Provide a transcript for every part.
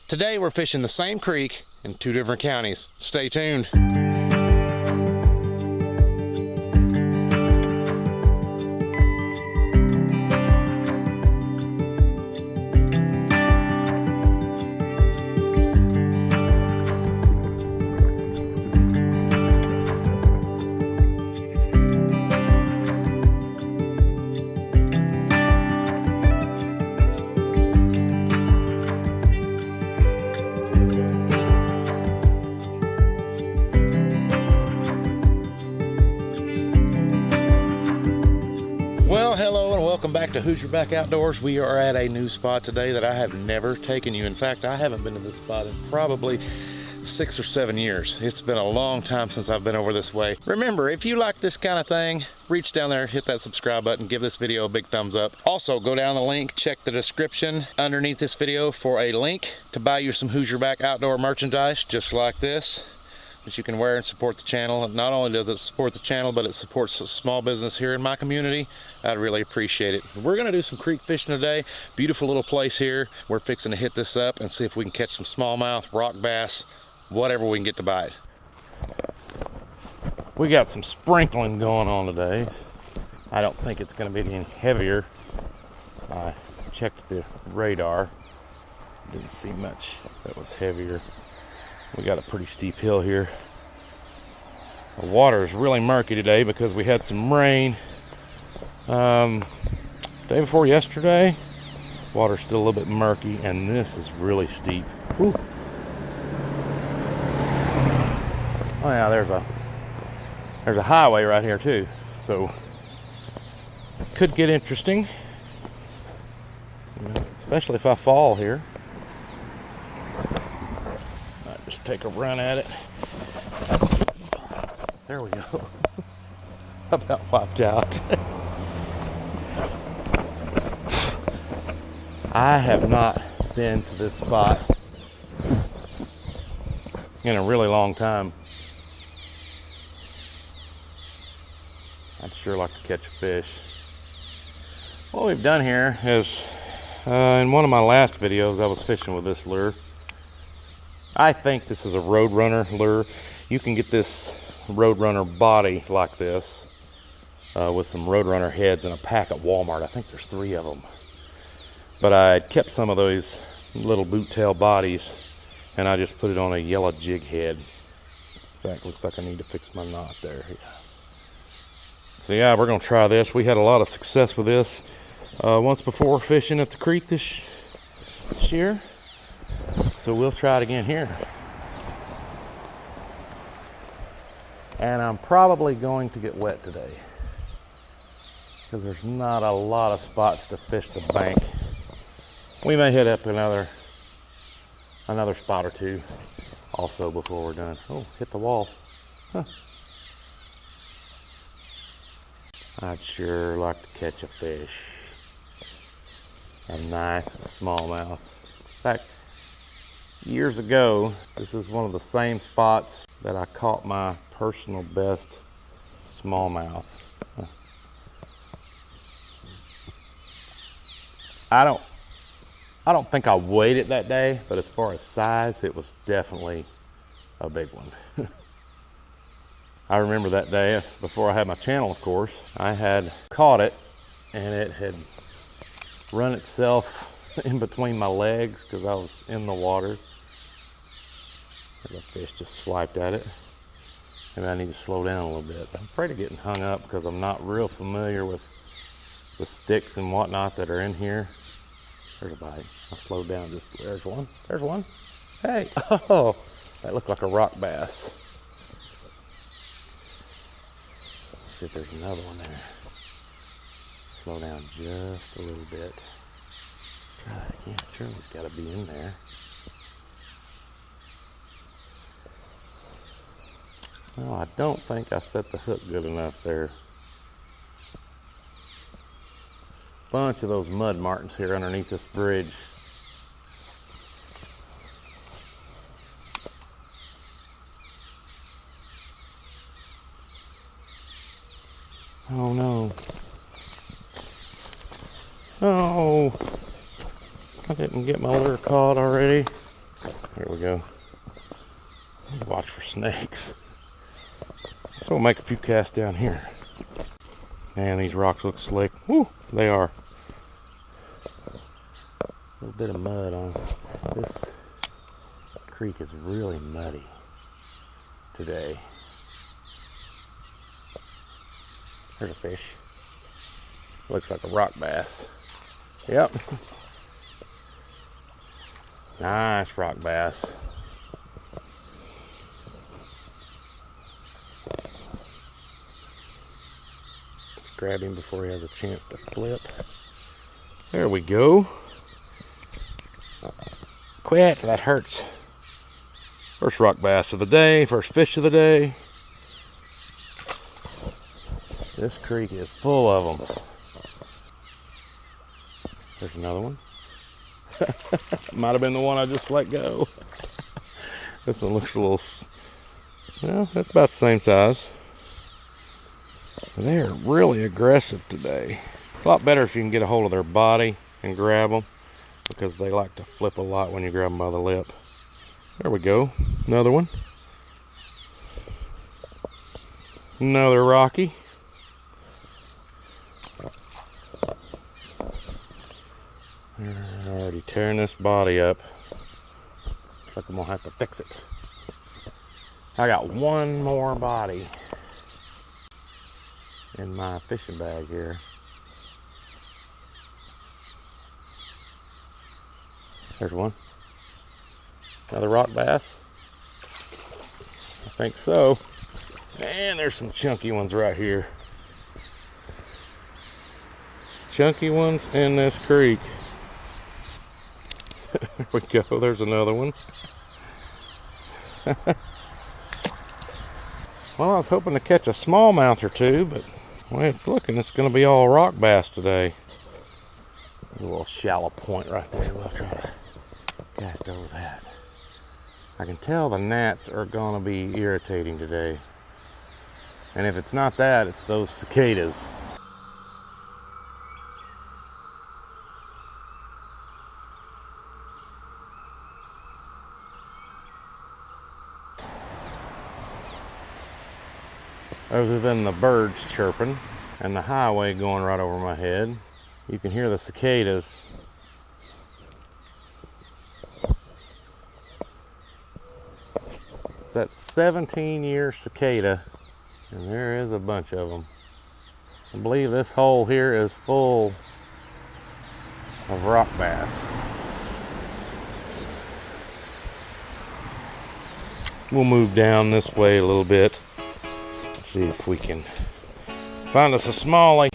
Today we're fishing the same creek in 2 different counties. Stay tuned. Well, hello and welcome back to Hoosierback Outdoors. We are at a new spot today that I have never taken you. In fact, I haven't been to this spot in probably 6 or 7 years. It's been a long time since I've been over this way. Remember, if you like this kind of thing, reach down there, hit that subscribe button, give this video a big thumbs up. Also, go down the link, check the description underneath this video for a link to buy you some Hoosierback Outdoor merchandise just like this, that you can wear and support the channel. Not only does it support the channel, but it supports a small business here in my community. I'd really appreciate it. We're gonna do some creek fishing today. Beautiful little place here. We're fixing to hit this up and see if we can catch some smallmouth, rock bass, whatever we can get to bite. We got some sprinkling going on today. I don't think it's gonna be any heavier. I checked the radar. Didn't see much that was heavier. We got a pretty steep hill here. The water is really murky today because we had some rain day before yesterday. Water's still a little bit murky, and this is really steep. Whew. Oh yeah, there's a highway right here too, so it could get interesting, especially if I fall here. Just take a run at it. There we go. About wiped out. I have not been to this spot in a really long time. I'd sure like to catch a fish. What we've done here is, in one of my last videos, I was fishing with this lure. I think this is a Roadrunner lure. You can get this Roadrunner body like this with some Roadrunner heads in a pack at Walmart. I think there's 3 of them. But I kept some of those little boot tail bodies and I just put it on a yellow jig head. In fact, looks like I need to fix my knot there. So yeah, we're gonna try this. We had a lot of success with this once before fishing at the creek this year. So we'll try it again here. And I'm probably going to get wet today because there's not a lot of spots to fish the bank. We may hit up another spot or 2 also before we're done. Oh, hit the wall. Huh. I'd sure like to catch a fish. A nice smallmouth. In fact, years ago, this is one of the same spots that I caught my personal best smallmouth. I don't think I weighed it that day, but as far as size, it was definitely a big one. I remember that day, before I had my channel, of course, I had caught it and it had run itself in between my legs because I was in the water. The fish just swiped at it. Maybe I need to slow down a little bit. I'm afraid of getting hung up because I'm not real familiar with the sticks and whatnot that are in here. There's a bite. I slowed down just, there's one. There's one. Hey, oh, that looked like a rock bass. Let's see if there's another one there. Slow down just a little bit. Try that again. Surely's got to be in there. No, I don't think I set the hook good enough there. Bunch of those mud martins here underneath this bridge. Oh no. Oh, I didn't get my lure caught already. Here we go. Watch for snakes. So we'll make a few casts down here. Man, these rocks look slick. Woo, they are. A little bit of mud on this creek is really muddy today. There's a fish. Looks like a rock bass. Yep. Nice rock bass. Let's grab him before he has a chance to flip. There we go. Quit, that hurts. First rock bass of the day, first fish of the day. This creek is full of them. There's another one. Might have been the one I just let go. This one looks a little, well, that's about the same size. They are really aggressive today. A lot better if you can get a hold of their body and grab them, because they like to flip a lot when you grab them by the lip. There we go. Another one. Another rocky. They're already tearing this body up. Looks like I'm gonna have to fix it. I got one more body in my fishing bag here. There's one. Another rock bass. I think so. And there's some chunky ones right here. Chunky ones in this creek. There we go. There's another one. Well, I was hoping to catch a smallmouth or two, but the way it's looking, it's going to be all rock bass today. A little shallow point right there. We'll try to cast over that. I can tell the gnats are going to be irritating today. And if it's not that, it's those cicadas. Other than the birds chirping and the highway going right over my head, you can hear the cicadas. That 17-year cicada, and there is a bunch of them. I believe this hole here is full of rock bass. We'll move down this way a little bit. See if we can find us a smallie.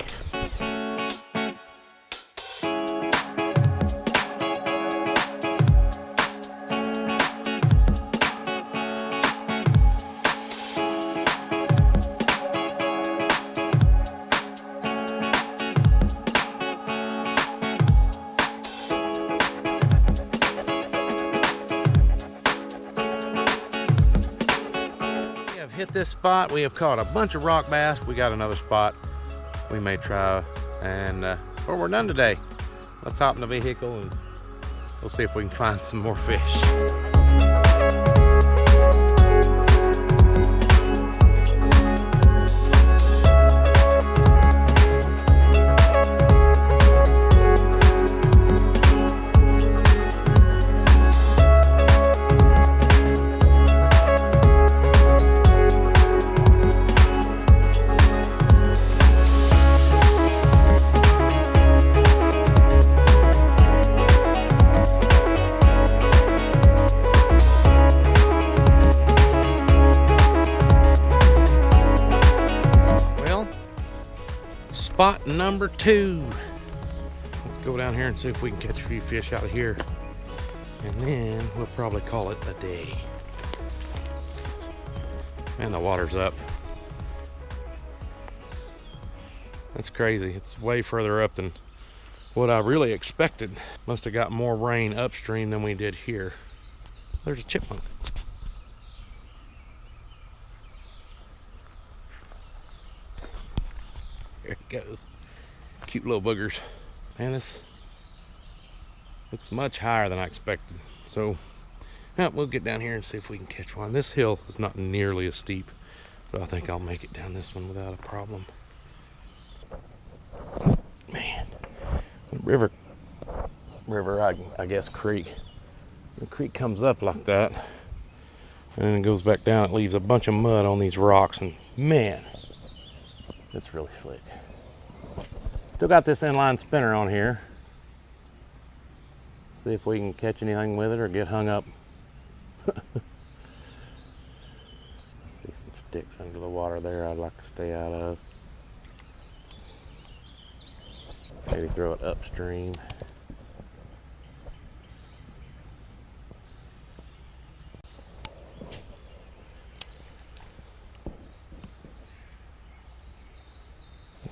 Hit this spot. We have caught a bunch of rock bass. We got another spot we may try, and well, we're done today. Let's hop in the vehicle and we'll see if we can find some more fish. Spot number 2. Let's go down here and see if we can catch a few fish out of here, and then we'll probably call it a day. Man, the water's up. That's crazy. It's way further up than what I really expected. Must have got more rain upstream than we did here. There's a chipmunk. There it goes. Cute little boogers. Man, this looks much higher than I expected. So Yep, we'll get down here and see if we can catch one. This hill is not nearly as steep, but I think I'll make it down this one without a problem. Man, river, I guess creek. The creek comes up like that, and then it goes back down. It leaves a bunch of mud on these rocks, and man, it's really slick. Still got this inline spinner on here. See if we can catch anything with it or get hung up. See some sticks under the water there I'd like to stay out of. Maybe throw it upstream.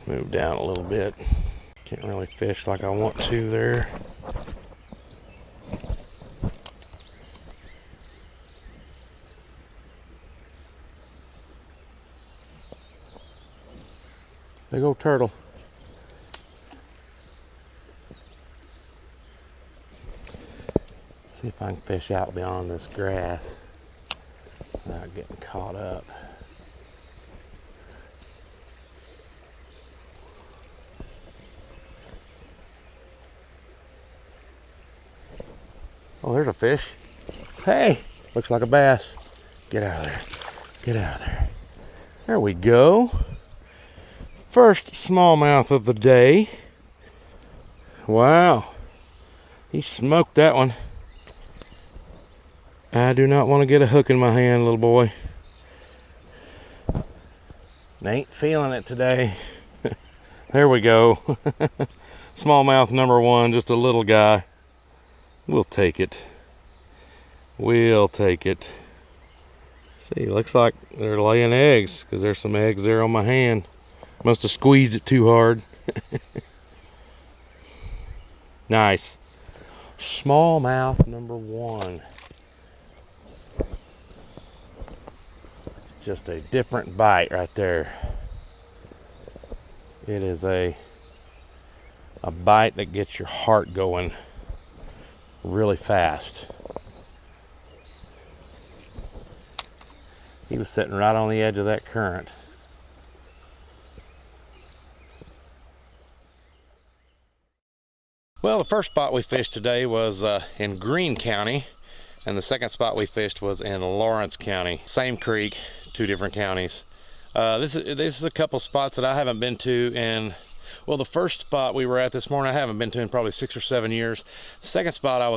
Move down a little bit. Can't really fish like I want to there. Big old turtle. See if I can fish out beyond this grass without getting caught up. Oh, there's a fish. Hey, looks like a bass. Get out of there. Get out of there. There we go. First smallmouth of the day. Wow. He smoked that one. I do not want to get a hook in my hand, little boy. Ain't feeling it today. There we go. Smallmouth number one, just a little guy. We'll take it. We'll take it. See, looks like they're laying eggs because there's some eggs there on my hand. Must have squeezed it too hard. Nice. Smallmouth number one. Just a different bite right there. It is a bite that gets your heart going really fast. He was sitting right on the edge of that current. Well, the first spot we fished today was in Greene County, and the second spot we fished was in Lawrence County. Same creek, two different counties. This is a couple spots that I haven't been to in, well, the first spot we were at this morning I haven't been to in probably 6 or 7 years. The second spot I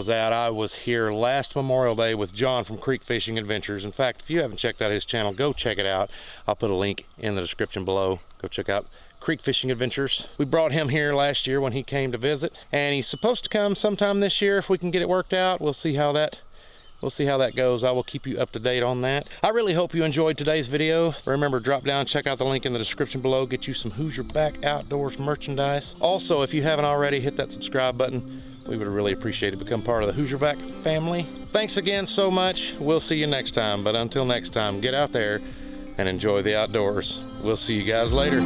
was here last Memorial Day with John from Creek Fishing Adventures. In fact, if you haven't checked out his channel, go check it out. I'll put a link in the description below. Go check out Creek Fishing Adventures. We brought him here last year when he came to visit, and he's supposed to come sometime this year if we can get it worked out. We'll see how that goes. I will keep you up to date on that. I really hope you enjoyed today's video. Remember, drop down, check out the link in the description below, get you some Hoosierback Outdoors merchandise. Also, if you haven't already, hit that subscribe button. We would really appreciate it. Become part of the Hoosierback family. Thanks again so much. We'll see you next time, but until next time, get out there and enjoy the outdoors. We'll see you guys later.